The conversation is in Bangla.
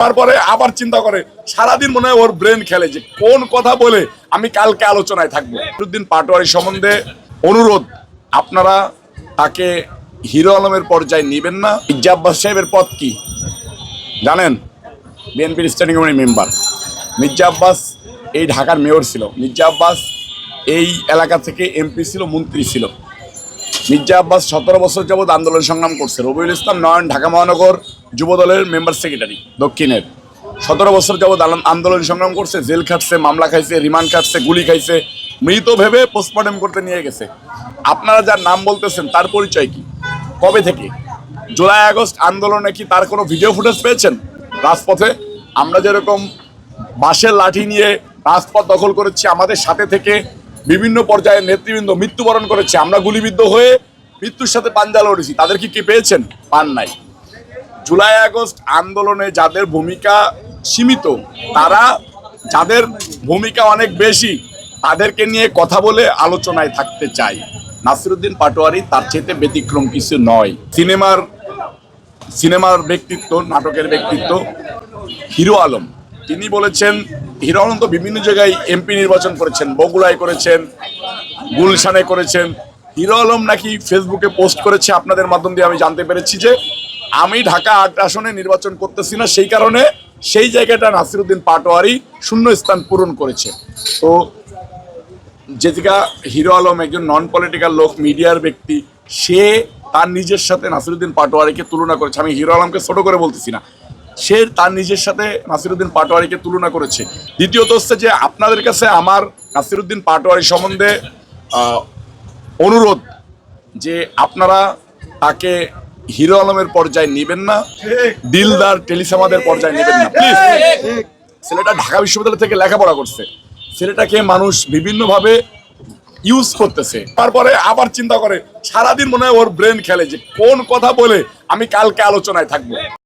তারপরে আবার চিন্তা করে সারাদিন মনে হয় ওর ব্রেন খেলে যে কোন কথা বলে আমি কালকে আলোচনায় থাকবো। নাসিরুদ্দিন পাটোয়ারি সম্বন্ধে অনুরোধ, আপনারা তাকে হিরো আলমের পর্যায়ে নেবেন না। মির্জা আব্বাস সাহেবের পদ কি জানেন? বিএনপির স্ট্যান্ডিং কমিটির মেম্বার। মির্জা আব্বাস এই ঢাকার মেয়র ছিল। মির্জা আব্বাস এই এলাকা থেকে এমপি ছিল, মন্ত্রী ছিল। মির্জা আব্বাস 17 বছর যাবৎ আন্দোলন সংগ্রাম করছে। রবিউল ইসলাম নয়ন ঢাকা মহানগর যুবদলের মেম্বার সেক্রেটারি দক্ষিণের। 17 বছর যাবৎ আন্দোলন সংগ্রাম করছে, জেল খাটছে, মামলা খাইছে, রিমান্ড খাটছে, গুলি খাইছে, মৃত ভেবে পোস্টমর্টেম করতে নিয়ে গেছে। আপনারা যার নাম বলতেছেন তার পরিচয় কি? কবে থেকে? জুলাই আগস্ট আন্দোলনে কি তার কোনো ভিডিও ফুটেজ পেয়েছেন? রাজপথে আমরা যেরকম বাঁশের লাঠি নিয়ে রাজপথ দখল করেছি, আমাদের সাথে থেকে বিভিন্ন পর্যায়ে নেতৃবৃন্দ মৃত্যুবরণ করেছে, আমরা গুলিবিদ্ধ হয়ে মৃত্যুর সাথে পাঞ্জা লড়েছি, তাদের কি পেয়েছেন? পান নাই। জুলাই আগস্ট আন্দোলনে যাদের ভূমিকা সীমিত, তারা যাদের ভূমিকা অনেক বেশি, তাদেরকে নিয়ে কথা বলে আলোচনায় থাকতে চাই। নাসিরুদ্দিন পাটোয়ারি তার চেয়ে ব্যতিক্রম কিছু নয়। সিনেমার ব্যক্তিত্ব, নাটকের ব্যক্তিত্ব হিরো আলম। তিনি বলেছেন, হিরো আলম তো বিভিন্ন জায়গায় এমপি নির্বাচন করেছেন, বগুড়ায় করেছেন, গুলশানে করেছেন। হিরো আলম নাকি ফেসবুকে পোস্ট করেছে, আপনাদের মাধ্যম দিয়ে আমি জানতে পেরেছি যে আমি ঢাকা 8 আসনে নির্বাচন করতেছি না, সেই কারণে সেই জায়গাটা নাসিরুদ্দিন পাটোয়ারি শূন্য স্থান পূরণ করেছে। তো যেদিকে হিরো আলম একজন নন পলিটিক্যাল লোক, মিডিয়ার ব্যক্তি, সে তার নিজের সাথে নাসিরুদ্দিন পাটোয়ারিকে তুলনা করেছে। আমি হিরো আলমকে ছোট করে বলতেছি না, সে তার নিজের সাথে নাসিরুদ্দিন পাটোয়ারিকে তুলনা করেছে। দ্বিতীয়ত হচ্ছে যে আপনাদের কাছে আমার নাসিরুদ্দিন পাটোয়ারি সম্বন্ধে অনুরোধ যে আপনারা তাকে হিরো আলমের পর্যায়ে নেবেন না, দিলদার টেলিসামাদের পর্যায়ে নেবেন না প্লিজ। ছেলেটা ঢাকা বিশ্ববিদ্যালয় থেকে লেখাপড়া করছে, ছেলেটাকে মানুষ বিভিন্নভাবে ইউজ করতেছে। তারপরে আবার চিন্তা করে সারাদিন মনে হয় ওর ব্রেন খেলে যে কোন কথা বলে আমি কালকে আলোচনায় থাকবো।